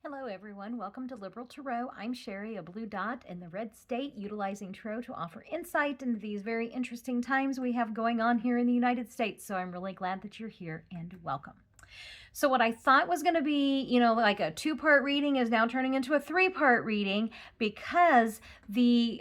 Hello everyone, welcome to Liberal Tarot. I'm Sherry, a blue dot in the red state, utilizing tarot to offer insight into these very interesting times we have going on here in the United States. So I'm really glad that you're here and welcome. So what I thought was going to be, like a two-part reading is now turning into a three-part reading because the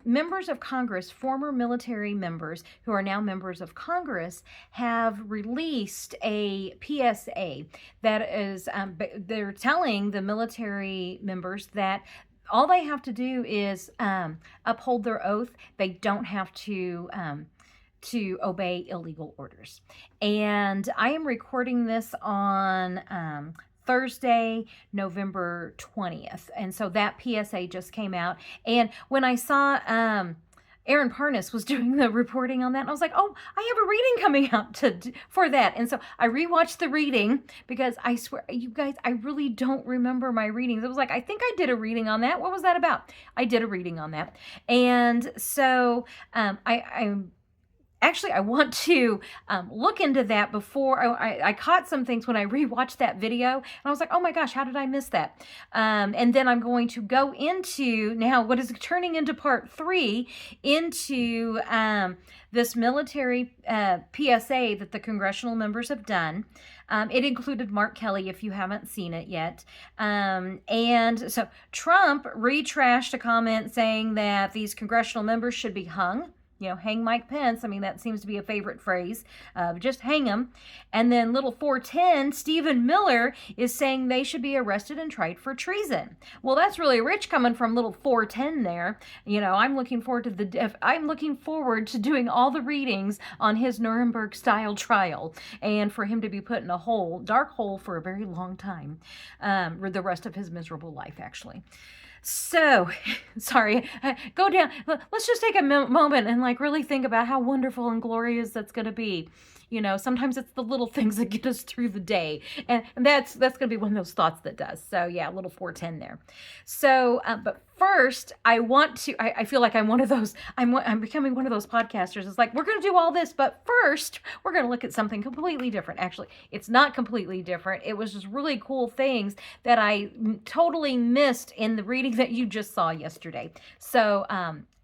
members of Congress, former military members who are now members of Congress, have released a PSA that is, they're telling the military members that all they have to do is uphold their oath. They don't have to obey illegal orders. And I am recording this on Thursday, November 20th. And so that PSA just came out. And when I saw Aaron Parnas was doing the reporting on that, and I was like, oh, I have a reading coming out for that. And so I rewatched the reading because I swear, you guys, I really don't remember my readings. It was like, I think I did a reading on that. What was that about? I did a reading on that. And so I want to look into that before I caught some things when I rewatched that video. And I was like, oh my gosh, how did I miss that? And then I'm going to go into now what is turning into part 3 into this military PSA that the congressional members have done. It included Mark Kelly, if you haven't seen it yet. And so Trump retrashed a comment saying that these congressional members should be hung. Hang Mike Pence. I mean, that seems to be a favorite phrase. Just hang him. And then little 410, Stephen Miller is saying they should be arrested and tried for treason. Well, that's really rich coming from little 410 there. I'm looking forward to doing all the readings on his Nuremberg style trial and for him to be put in a dark hole for a very long time, for the rest of his miserable life, actually. So, sorry, go down. Let's just take a moment and really think about how wonderful and glorious that's going to be. Sometimes it's the little things that get us through the day. And that's going to be one of those thoughts that does. So, yeah, little 410 there. So, but first, I feel like I'm one of those, I'm becoming one of those podcasters. It's like, we're going to do all this, but first, we're going to look at something completely different. Actually, it's not completely different. It was just really cool things that I totally missed in the reading that you just saw yesterday. So,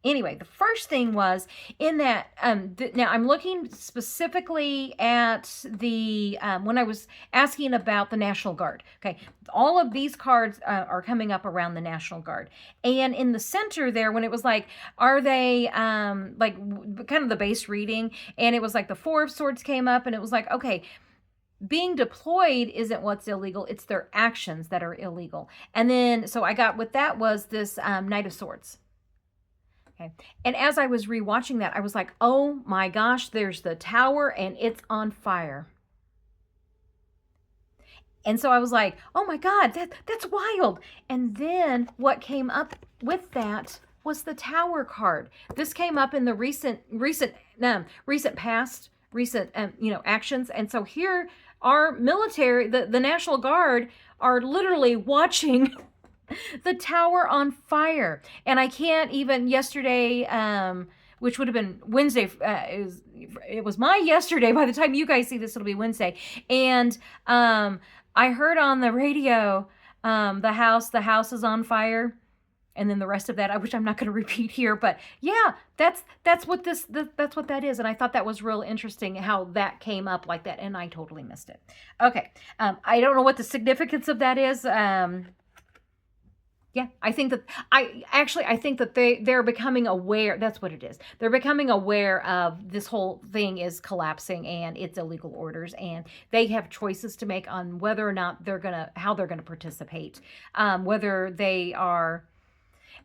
anyway, the first thing was in that, now I'm looking specifically at the, when I was asking about the National Guard, okay, all of these cards are coming up around the National Guard. And in the center there, when it was like, are they, kind of the base reading, and it was like the 4 of Swords came up, and it was like, okay, being deployed isn't what's illegal, it's their actions that are illegal. And then, so I got what that was, this Knight of Swords. Okay. And as I was rewatching that, I was like, oh my gosh, there's the tower and it's on fire. And so I was like, oh my God, that's wild. And then what came up with that was the tower card. This came up in the recent actions. And so here our military, the National Guard, are literally watching the tower on fire. And I can't even yesterday, which would have been Wednesday, it was my yesterday. By the time you guys see this, it'll be Wednesday. And I heard on the radio, the house is on fire. And then the rest of that, which I'm not going to repeat here, but yeah, that's what that is. And I thought that was real interesting how that came up like that, and I totally missed it. Okay, I don't know what the significance of that is. Yeah, I think that they're becoming aware. That's what it is. They're becoming aware of this whole thing is collapsing and it's illegal orders, and they have choices to make on whether or not how they're gonna participate, whether they are.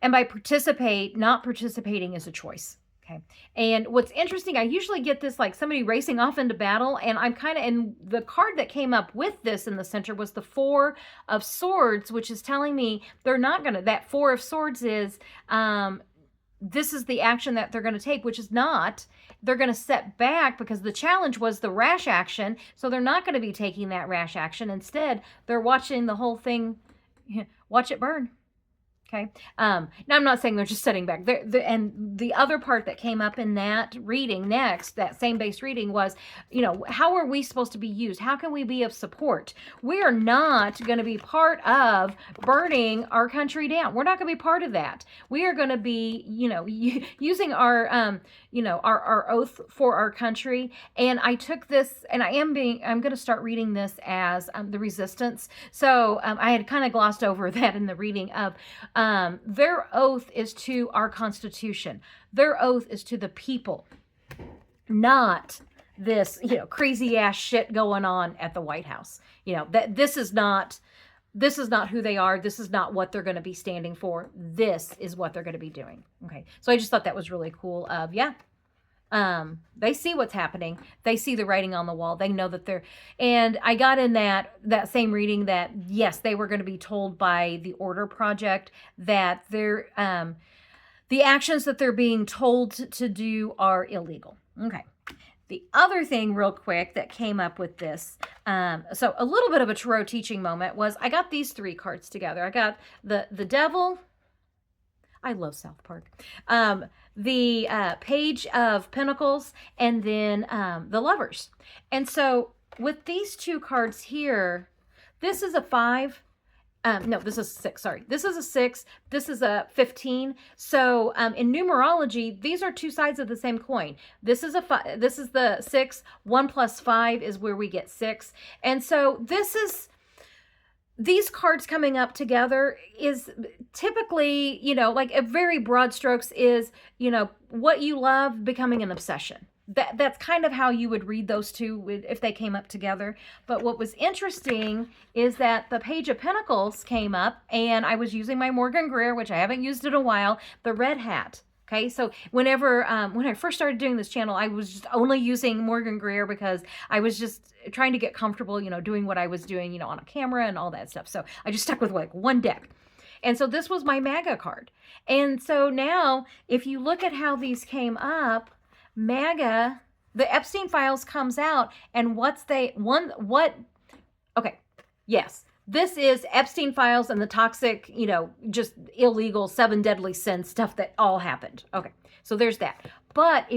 And by not participating is a choice. Okay. And what's interesting, I usually get this like somebody racing off into battle, and and the card that came up with this in the center was the 4 of Swords, which is telling me that 4 of Swords is, this is the action that they're going to take, which is not, they're going to step back because the challenge was the rash action. So they're not going to be taking that rash action. Instead, they're watching the whole thing, watch it burn. Okay. Now I'm not saying they're just sitting back. And the other part that came up in that reading next, that same base reading, was, how are we supposed to be used? How can we be of support? We are not going to be part of burning our country down. We're not going to be part of that. We are going to be, using our, our oath for our country. And I took this, and I'm going to start reading this as the resistance. So I had kind of glossed over that in the reading of, their oath is to our Constitution. Their oath is to the people, not this, crazy ass shit going on at the White House. That this is not who they are. This is not what they're going to be standing for. This is what they're going to be doing. Okay. So I just thought that was really cool they see what's happening. They see the writing on the wall. They know that and I got in that same reading that, yes, they were going to be told by the Order Project that they're, the actions that they're being told to do are illegal. Okay. The other thing real quick that came up with this, so a little bit of a tarot teaching moment was I got these 3 cards together. I got the Devil. I love South Park. The Page of Pentacles, and then the Lovers. And so with these 2 cards here, this is a 5. No, this is 6. Sorry. This is a 6. This is a 15. So in numerology, these are 2 sides of the same coin. This is a 5. This is the 6. 1 plus 5 is where we get 6. And so these cards coming up together is typically, like a very broad strokes is, what you love becoming an obsession. That's kind of how you would read those 2 if they came up together. But what was interesting is that the Page of Pentacles came up, and I was using my Morgan Greer, which I haven't used in a while, the red hat. Okay, so when I first started doing this channel, I was just only using Morgan Greer because I was just trying to get comfortable, doing what I was doing, on a camera and all that stuff. So I just stuck with like 1 deck. And so this was my MAGA card. And so now, if you look at how these came up, MAGA, the Epstein Files comes out, and okay, yes. This is Epstein Files and the toxic, just illegal 7 deadly sins stuff that all happened. Okay, so there's that. But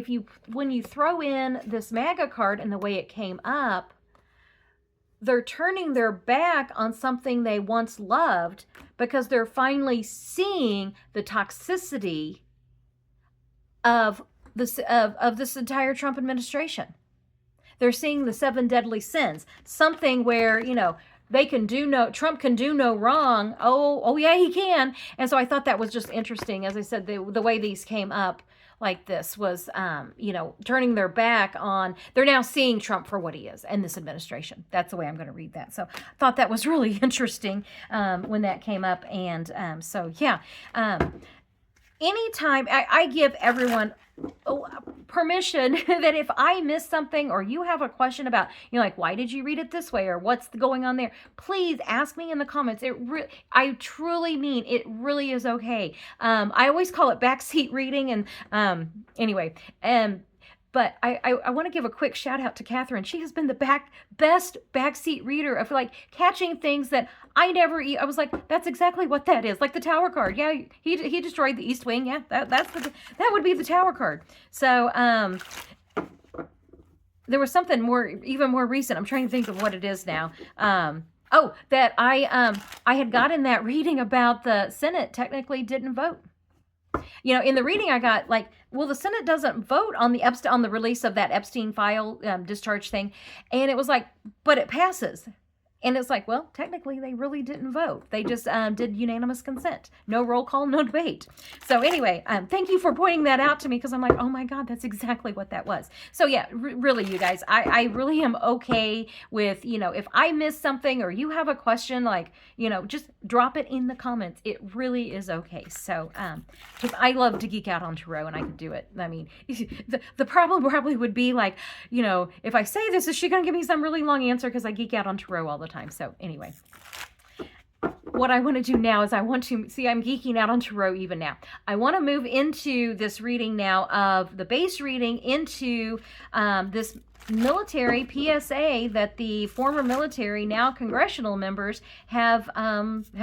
when you throw in this MAGA card and the way it came up, they're turning their back on something they once loved because they're finally seeing the toxicity of this entire Trump administration. They're seeing the 7 deadly sins, something where, Trump can do no wrong. Oh yeah, he can. And so I thought that was just interesting. As I said, the way these came up like this was, turning their back on, they're now seeing Trump for what he is and this administration. That's the way I'm going to read that. So I thought that was really interesting when that came up. And so, yeah. Anytime I give everyone permission that if I miss something or you have a question about, like, why did you read it this way or what's going on there, please ask me in the comments. I truly mean it really is okay. I always call it backseat reading. And anyway, but I want to give a quick shout out to Catherine. She has been the best backseat reader of like catching things that I was like, that's exactly what that is. Like the Tower card. Yeah, he destroyed the East Wing. Yeah, that would be the Tower card. So there was something even more recent. I'm trying to think of what it is now. That I had gotten that reading about the Senate technically didn't vote. In the reading I got, like, well, the Senate doesn't vote on the release of that Epstein file discharge thing. And it was like, but it passes. And it's like, well, technically they really didn't vote. They just did unanimous consent. No roll call, no debate. So anyway, thank you for pointing that out to me because I'm like, oh my God, that's exactly what that was. So yeah, really, you guys, I really am okay with, if I miss something or you have a question, like, just drop it in the comments. It really is okay. So, because I love to geek out on tarot and I could do it. I mean, the problem probably would be like, if I say this, is she going to give me some really long answer because I geek out on tarot all the time. So anyway, what I want to do now is I'm geeking out on tarot even now. I want to move into this reading now of the base reading into this military PSA that the former military, now congressional members have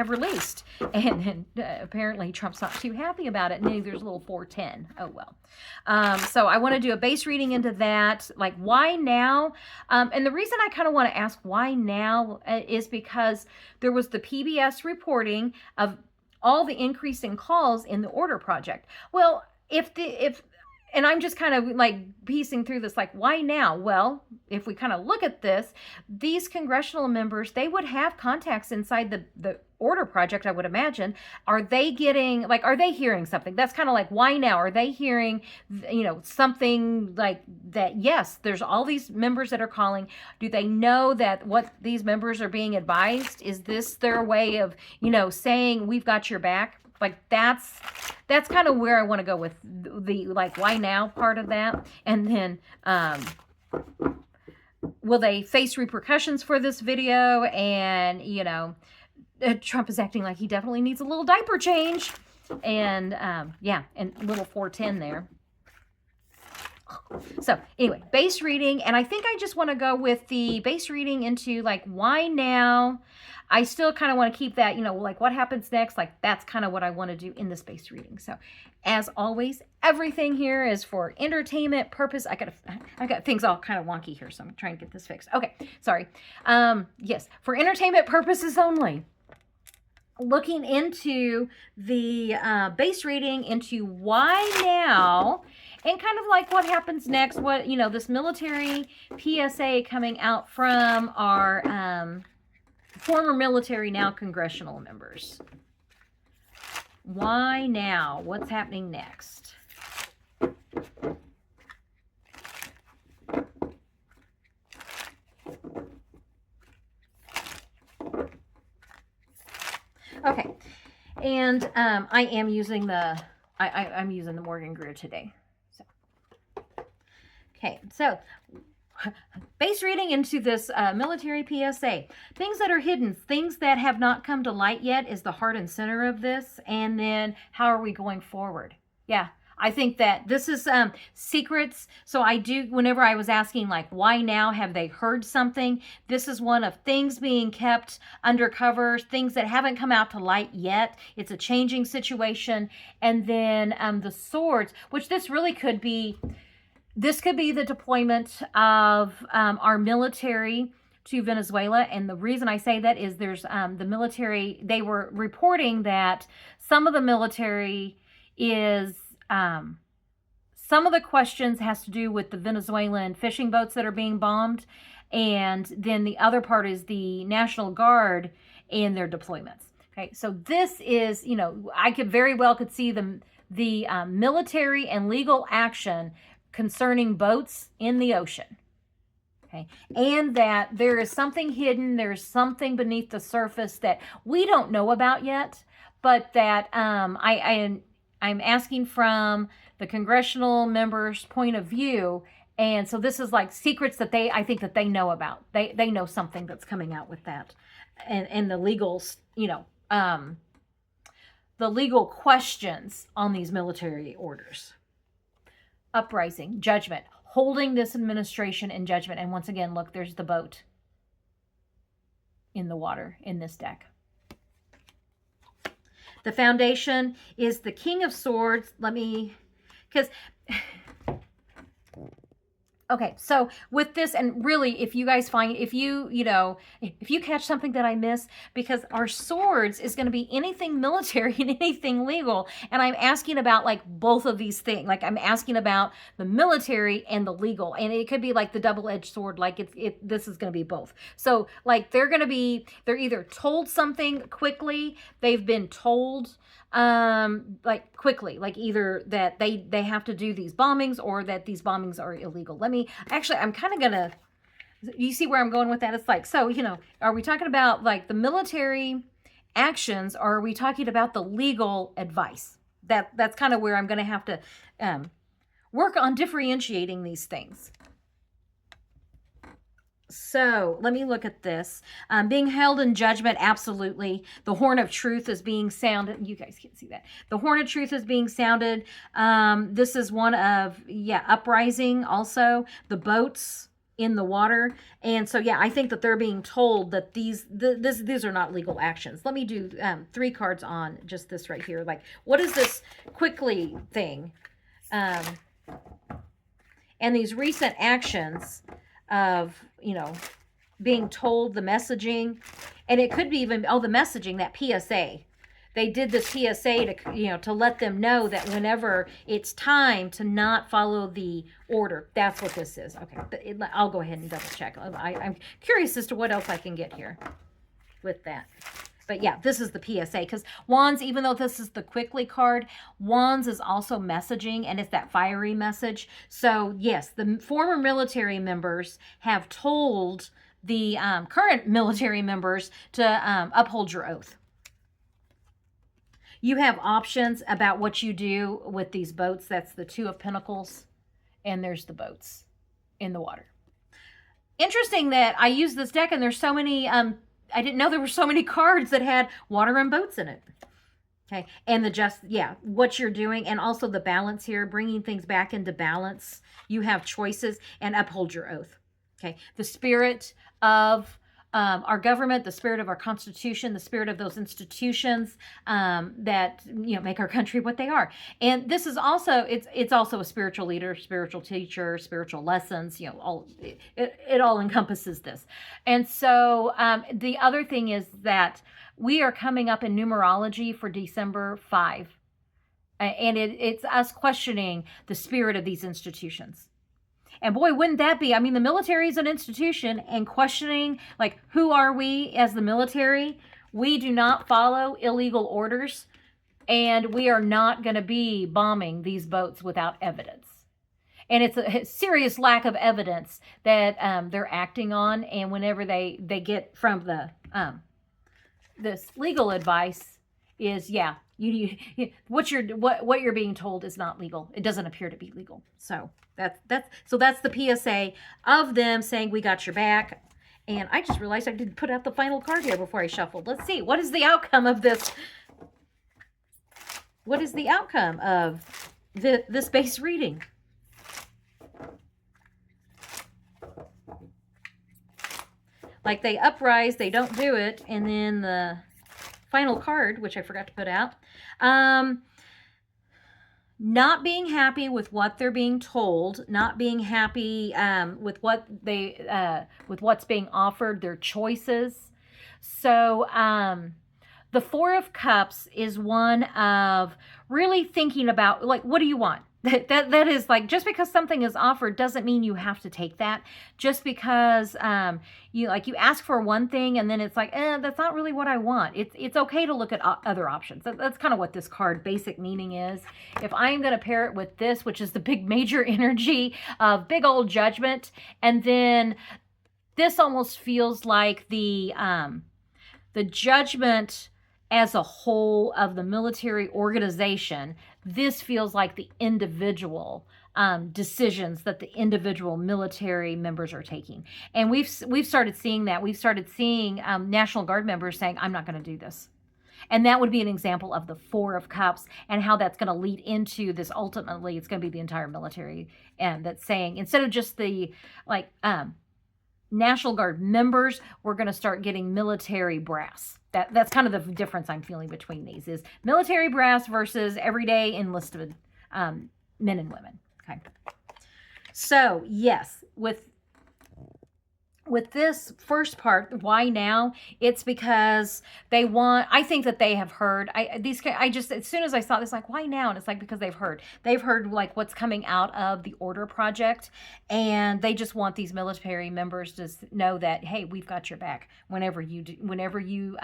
released, and apparently Trump's not too happy about it. And then there's a little 410. Oh well. So I want to do a base reading into that, like why now? And the reason I kind of want to ask why now is because there was the PBS reporting of all the increase in calls in the order project. Well, if and I'm just kind of like piecing through this, like, why now? Well, if we kind of look at this, these congressional members, they would have contacts inside the order project, I would imagine. Are they getting, like, are they hearing something? That's kind of like, why now? Are they hearing, something like that? Yes, there's all these members that are calling. Do they know that what these members are being advised? Is this their way of, saying, we've got your back? Like that's kind of where I want to go with the like why now part of that. And then will they face repercussions for this video? And Trump is acting like he definitely needs a little diaper change. And and little 410 there. So anyway, base reading, and I think I just want to go with the base reading into like why now. I still kind of want to keep that, like what happens next, like that's kind of what I want to do in the space reading. So as always, everything here is for entertainment purpose. I got things all kind of wonky here, so I'm trying to get this fixed. Okay, sorry. Yes, for entertainment purposes only. Looking into the base reading into why now, and kind of like what happens next, what, this military PSA coming out from our former military, now congressional members. Why now? What's happening next? Okay, and I am using I'm using the Morgan Greer today. So, okay, so base reading into this military PSA. Things that are hidden, things that have not come to light yet is the heart and center of this. And then how are we going forward? Yeah, I think that this is secrets. So whenever I was asking like, why now? Have they heard something? This is one of things being kept undercover, things that haven't come out to light yet. It's a changing situation. And then the swords, which this really could be. This could be the deployment of our military to Venezuela. And the reason I say that is there's the military, they were reporting that some of the military is, some of the questions has to do with the Venezuelan fishing boats that are being bombed. And then the other part is the National Guard and their deployments. Okay, so this is, I could very well could see the military and legal action concerning boats in the ocean. Okay, and that there is something hidden, there's something beneath the surface that we don't know about yet, but that I'm asking from the congressional members' point of view, and so this is like secrets that I think that they know about. They know something that's coming out with that, and the legals, the legal questions on these military orders. Uprising, judgment, holding this administration in judgment. And once again, look, there's the boat in the water in this deck. The foundation is the King of Swords. Okay, so with this, and really, if you guys find, if you catch something that I miss, because our swords is going to be anything military and anything legal, and I'm asking about like both of these things. Like I'm asking about the military and the legal, and it could be like the double-edged sword. Like this is going to be both. So like they're either told something quickly, they've been told like quickly, like either that they have to do these bombings or that these bombings are illegal. I'm kind of gonna, you see where I'm going with that? It's like, so, are we talking about like the military actions, or are we talking about the legal advice? That's kind of where I'm gonna have to work on differentiating these things. So let me look at this. Being held in judgment, absolutely. The horn of truth is being sounded. You guys can't see that. The horn of truth is being sounded. This is one of, uprising also. The boats. in the water. And so, yeah, I think that they're being told that these are not legal actions. Let me do 3 cards on just this right here. Like, what is this quickly thing? And these recent actions of, being told the messaging, and it could be even, the messaging, that PSA. They did this PSA to, to let them know that whenever it's time to not follow the order, that's what this is. Okay, I'll go ahead and double check. I'm curious as to what else I can get here with that. But yeah, this is the PSA, because Wands, even though this is the quickly card, Wands is also messaging, and it's that fiery message. So yes, the former military members have told the current military members to uphold your oath. You have options about what you do with these boats. That's the 2 of Pentacles, and there's the boats in the water. Interesting that I used this deck, and there's so many, I didn't know there were so many cards that had water and boats in it. Okay, and what you're doing, and also the balance here, bringing things back into balance. You have choices, and uphold your oath. Okay, the spirit of our government, the spirit of our Constitution, the spirit of those institutions that make our country what they are. And this is also it's also a spiritual leader, spiritual teacher, spiritual lessons. It all encompasses this. And so the other thing is that we are coming up in numerology for December 5, and it's us questioning the spirit of these institutions. And boy, wouldn't that be? I mean, the military is an institution, and questioning, like, who are we as the military? We do not follow illegal orders, and we are not going to be bombing these boats without evidence. And it's a serious lack of evidence that they're acting on. And whenever they get from the this legal advice is, what you're being told is not legal. It doesn't appear to be legal. So that's the PSA of them saying, we got your back. And I just realized I didn't put out the final card here before I shuffled. Let's see, what is the outcome of this? What is the outcome of this base reading? Like, they uprise, they don't do it, and then the final card, which I forgot to put out, not being happy with what they're being told, not being happy with what's being offered, their choices. So the 4 of Cups is one of really thinking about, like, what do you want? That is, like, just because something is offered doesn't mean you have to take that. Just because you ask for one thing and then it's like, that's not really what I want. It's okay to look at other options. That's kind of what this card basic meaning is. If I'm going to pair it with this, which is the big major energy of big old judgment, and then this almost feels like the judgment as a whole of the military organization. This feels like the individual decisions that the individual military members are taking. And we've started seeing that. We've started seeing National Guard members saying, I'm not going to do this. And that would be an example of the 4 of Cups and how that's going to lead into this. Ultimately, it's going to be the entire military, and that's saying, instead of just the National Guard members, we're going to start getting military brass. That's kind of the difference I'm feeling between these, is military brass versus everyday enlisted men and women. Okay. So yes, with this first part, why now? It's because I think that they have heard, as soon as I saw this, like, why now? And it's like, because they've heard like what's coming out of the Order Project, and they just want these military members to know that, hey, we've got your back whenever you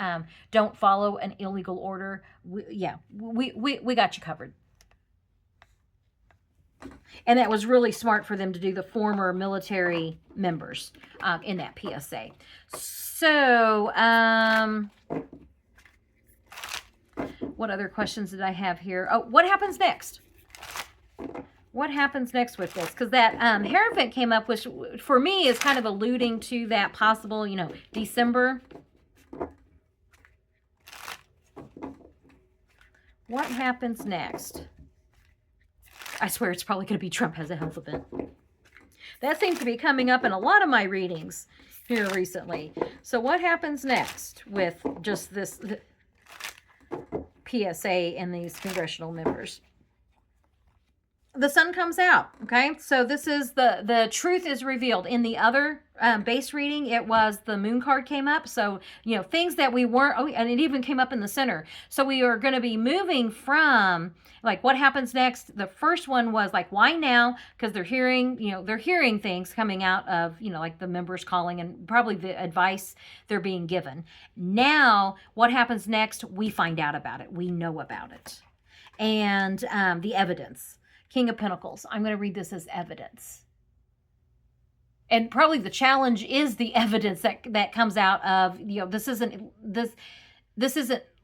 don't follow an illegal order. We got you covered. And that was really smart for them to do, the former military members in that PSA. So, what other questions did I have here? Oh, what happens next? What happens next with this? Because that Hierophant came up, which for me is kind of alluding to that possible, December. What happens next? I swear it's probably going to be Trump has a health event. That seems to be coming up in a lot of my readings here recently. So what happens next with just this PSA and these congressional members? The sun comes out, okay? So this is the truth is revealed. In the other base reading, it was the moon card came up. So, you know, things that we weren't, oh, and it even came up in the center. So we are going to be moving from, like, what happens next? The first one was like, why now? Because they're hearing, you know, they're hearing things coming out of, you know, like the members calling and probably the advice they're being given. Now, what happens next? We find out about it. We know about it. And the evidence. King of Pentacles. I'm going to read this as evidence. And probably the challenge is the evidence that comes out of, you know, this isn't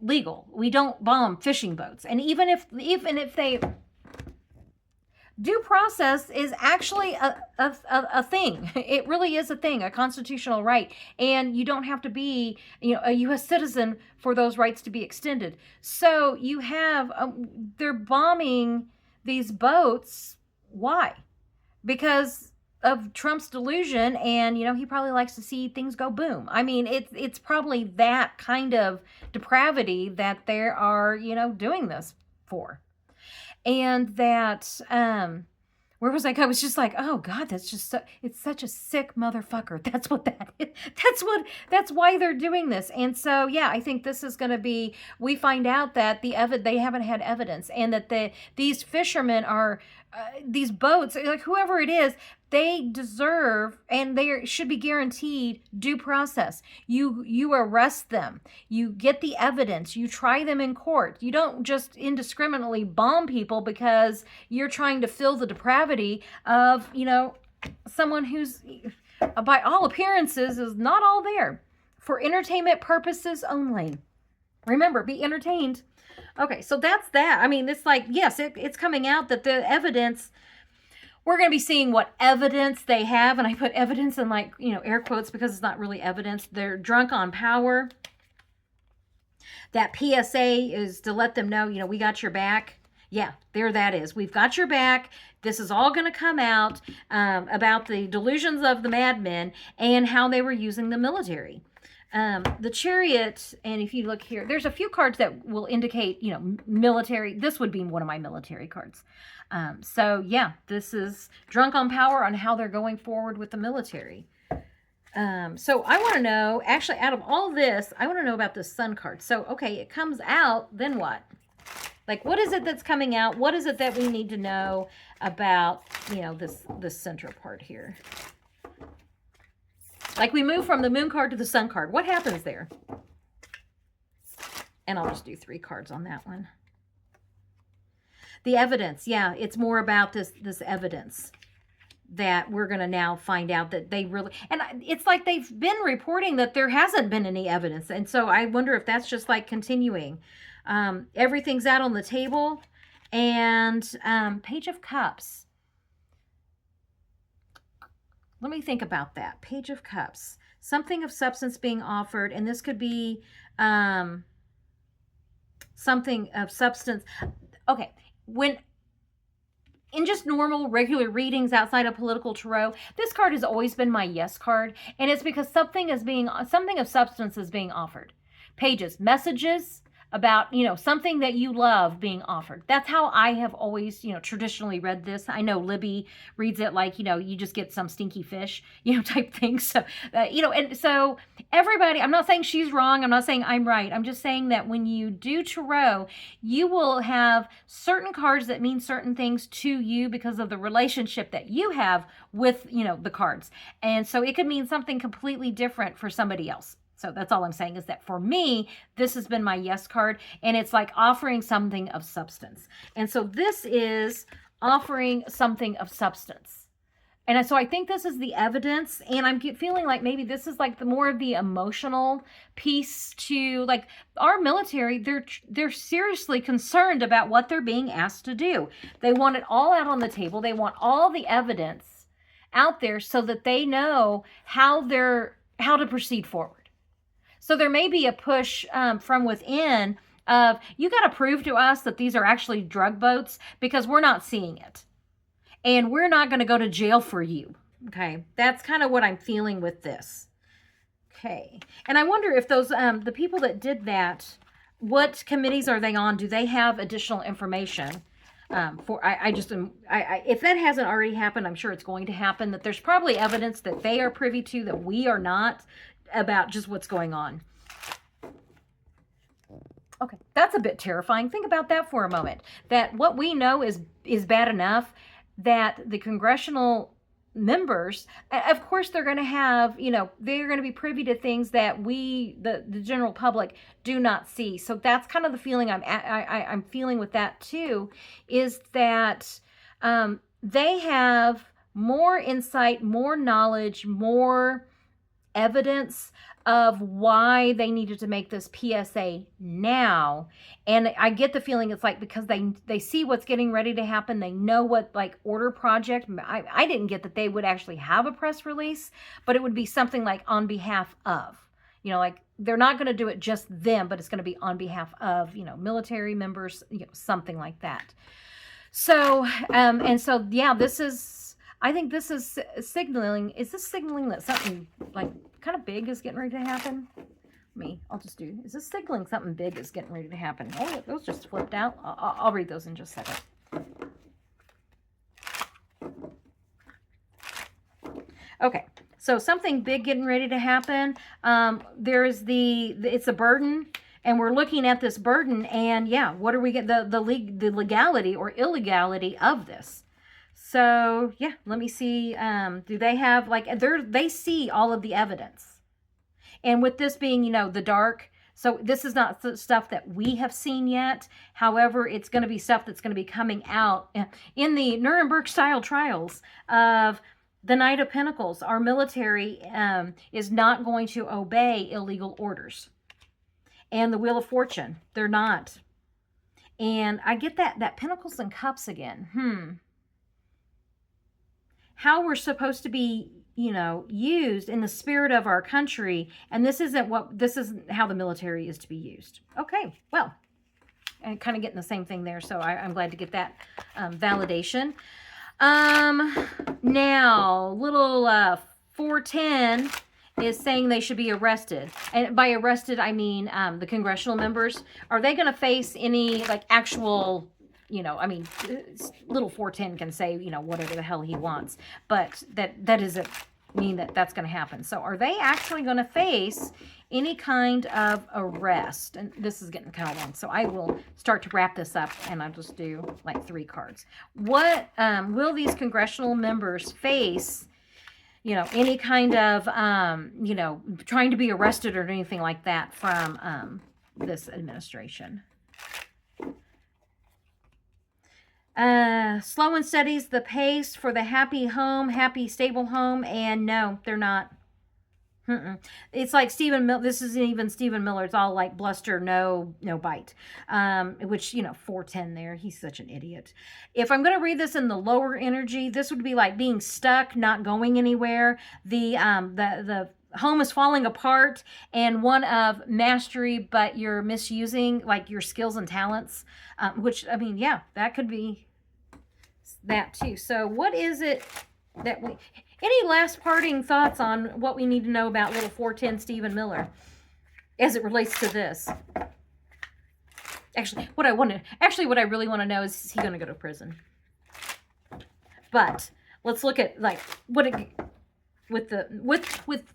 legal. We don't bomb fishing boats. And even if they, due process is actually a thing. It really is a thing, a constitutional right. And you don't have to be, you know, a U.S. citizen for those rights to be extended. So you have, they're bombing these boats. Why? Because of Trump's delusion, and you know, he probably likes to see things go boom. I mean, it's probably that kind of depravity that they are, you know, doing this for. And that where was I was just like, oh God, that's just it's such a sick motherfucker. That's what that is. That's why they're doing this. And so yeah, I think this is going to be, we find out that they haven't had evidence, and that these fishermen are these boats, like whoever it is, they deserve, and they should be guaranteed due process. You arrest them, you get the evidence, you try them in court. You don't just indiscriminately bomb people because you're trying to fill the depravity of, you know, someone who's, by all appearances, is not all there for entertainment purposes only. Remember, be entertained. Okay, so that's that. I mean, it's like, yes, it's coming out that the evidence, we're going to be seeing what evidence they have. And I put evidence in, like, you know, air quotes, because it's not really evidence. They're drunk on power. That PSA is to let them know, you know, we got your back. Yeah, there that is. We've got your back. This is all going to come out about the delusions of the madmen and how they were using the military. The Chariot, and if you look here, there's a few cards that will indicate, you know, military. This would be one of my military cards. So yeah, this is drunk on power on how they're going forward with the military. So I want to know, actually, out of all this, I want to know about the Sun card. So, okay, it comes out, then what? Like, what is it that's coming out? What is it that we need to know about, you know, this center part here? Like, we move from the Moon card to the Sun card. What happens there? And I'll just do 3 cards on that one. The evidence. Yeah, it's more about this evidence that we're going to now find out that they really... And it's like they've been reporting that there hasn't been any evidence. And so I wonder if that's just like continuing. Everything's out on the table. And Page of Cups. Let me think about that. Page of Cups. Something of substance being offered. And this could be something of substance. Okay. When in just normal, regular readings outside of political tarot, this card has always been my yes card. And it's because something of substance is being offered. Pages, messages about, you know, something that you love being offered. That's how I have always, you know, traditionally read this. I know Libby reads it like, you know, you just get some stinky fish, you know, type thing. So, you know, and so everybody, I'm not saying she's wrong. I'm not saying I'm right. I'm just saying that when you do tarot, you will have certain cards that mean certain things to you because of the relationship that you have with, you know, the cards. And so it could mean something completely different for somebody else. So that's all I'm saying, is that for me, this has been my yes card, and it's like offering something of substance. And so this is offering something of substance. And so I think this is the evidence, and I'm feeling like maybe this is like the more of the emotional piece to, like, our military, they're seriously concerned about what they're being asked to do. They want it all out on the table. They want all the evidence out there so that they know how to proceed forward. So there may be a push from within of, you got to prove to us that these are actually drug boats because we're not seeing it. And we're not going to go to jail for you. Okay, that's kind of what I'm feeling with this. Okay, and I wonder if those the people that did that, what committees are they on? Do they have additional information? I just am, if that hasn't already happened, I'm sure it's going to happen. That there's probably evidence that they are privy to that we are not, about just what's going on. Okay, that's a bit terrifying. Think about that for a moment. That what we know is bad enough that the congressional members, of course, they're going to have, they're going to be privy to things that we, the general public, do not see. So that's kind of the feeling I'm feeling with that too, is that they have more insight, more knowledge, more evidence of why they needed to make this PSA now. And I get the feeling it's like because they see what's getting ready to happen. They know what, like, order project. I didn't get that they would actually have a press release, but it would be something like on behalf of, like they're not going to do it just them, but it's going to be on behalf of, military members, something like that. So, and so, yeah, I think this is signaling. Is this signaling that something like kind of big is getting ready to happen? I'll just do. Is this signaling something big is getting ready to happen? Oh, those just flipped out. I'll read those in just a second. Okay, so something big getting ready to happen. There's it's a burden. And we're looking at this burden, and yeah, what are we get the legality or illegality of this? So yeah, let me see. Do they have, like, they see all of the evidence, and with this being, the dark. So this is not stuff that we have seen yet. However, it's going to be stuff that's going to be coming out in the Nuremberg style trials of the Knight of Pentacles. Our military is not going to obey illegal orders. And the Wheel of Fortune, they're not. And I get that Pentacles and Cups again. How we're supposed to be, used in the spirit of our country. And this isn't how the military is to be used. Okay, well, and kind of getting the same thing there. So I'm glad to get that validation. Now, little 410... is saying they should be arrested. And by arrested, I mean the congressional members. Are they going to face any, like, actual, little 410 can say, whatever the hell he wants. But that doesn't mean that that's going to happen. So are they actually going to face any kind of arrest? And this is getting kind of long. So I will start to wrap this up, and I'll just do, like, 3 cards. What will these congressional members face, any kind of, trying to be arrested or anything like that from this administration? Slow and steady's the pace for the happy home, happy, stable home, and no, they're not. It's like Stephen Miller. This isn't even Stephen Miller. It's all like bluster, no bite. Which, 410 there. He's such an idiot. If I'm going to read this in the lower energy, this would be like being stuck, not going anywhere. The home is falling apart, and one of mastery, but you're misusing, like, your skills and talents. Which, I mean, yeah, that could be that too. So what is it that we... Any last parting thoughts on what we need to know about little 410 Stephen Miller as it relates to this? Actually, what I really want to know is he going to go to prison? But let's look at, like, with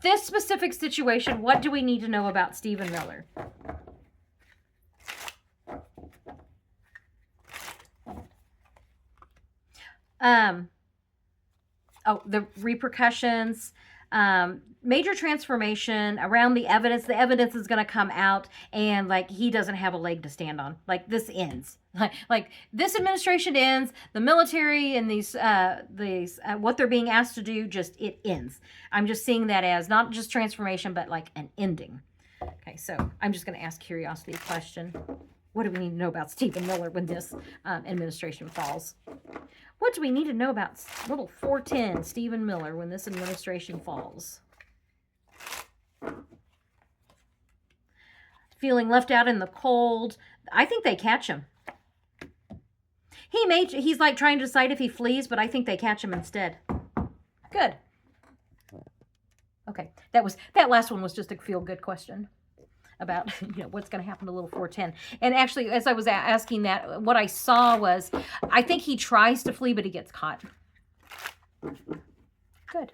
this specific situation, what do we need to know about Stephen Miller? The repercussions, major transformation around the evidence. The evidence is going to come out, and, like, he doesn't have a leg to stand on. Like, this ends. Like this administration ends. The military and these what they're being asked to do, it ends. I'm just seeing that as not just transformation, but like an ending. Okay, so I'm just going to ask curiosity a question. What do we need to know about Stephen Miller when this administration falls? What do we need to know about little 410 Stephen Miller when this administration falls? Feeling left out in the cold. I think they catch him. He's like trying to decide if he flees, but I think they catch him instead. Good. Okay, that last one was just a feel good question about what's going to happen to little 410. And actually, as I was asking that, what I saw was, I think he tries to flee, but he gets caught. Good.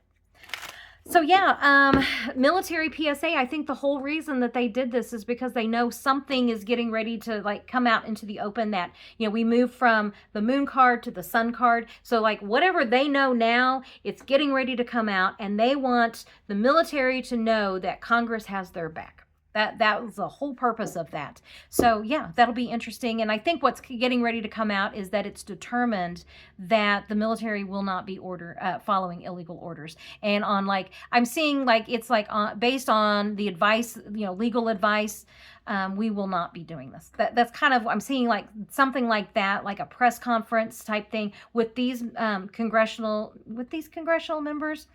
So yeah, military PSA, I think the whole reason that they did this is because they know something is getting ready to like come out into the open, that, we move from the moon card to the sun card. So like whatever they know now, it's getting ready to come out, and they want the military to know that Congress has their back. That was the whole purpose of that. So yeah, that'll be interesting. And I think what's getting ready to come out is that it's determined that the military will not be following illegal orders. And on like, I'm seeing like, it's like based on the advice, legal advice, we will not be doing this. That's kind of, I'm seeing like something like that, like a press conference type thing with these congressional members.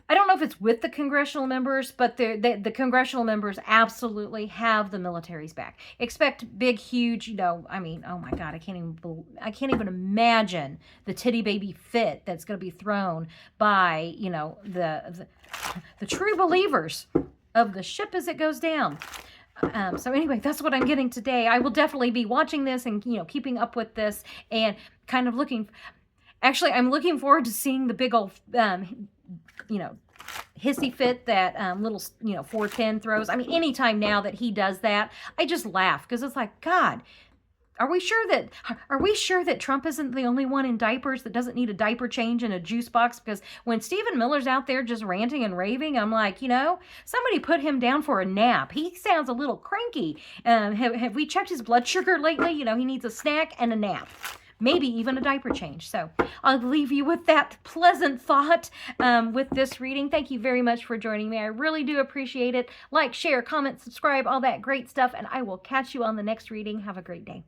I don't know if it's with the congressional members, but the congressional members absolutely have the military's back. Expect big, huge, I mean, oh my God, I can't even imagine the titty baby fit that's going to be thrown by, the true believers of the ship as it goes down. So anyway, that's what I'm getting today. I will definitely be watching this and, keeping up with this, and kind of actually, I'm looking forward to seeing the big old, hissy fit that little 410 throws. I mean, anytime now that he does that, I just laugh, because it's like, God, are we sure that Trump isn't the only one in diapers that doesn't need a diaper change in a juice box? Because when Stephen Miller's out there just ranting and raving, I'm like, somebody put him down for a nap. He sounds a little cranky. Have we checked his blood sugar lately? He needs a snack and a nap. Maybe even a diaper change. So I'll leave you with that pleasant thought with this reading. Thank you very much for joining me. I really do appreciate it. Like, share, comment, subscribe, all that great stuff, and I will catch you on the next reading. Have a great day.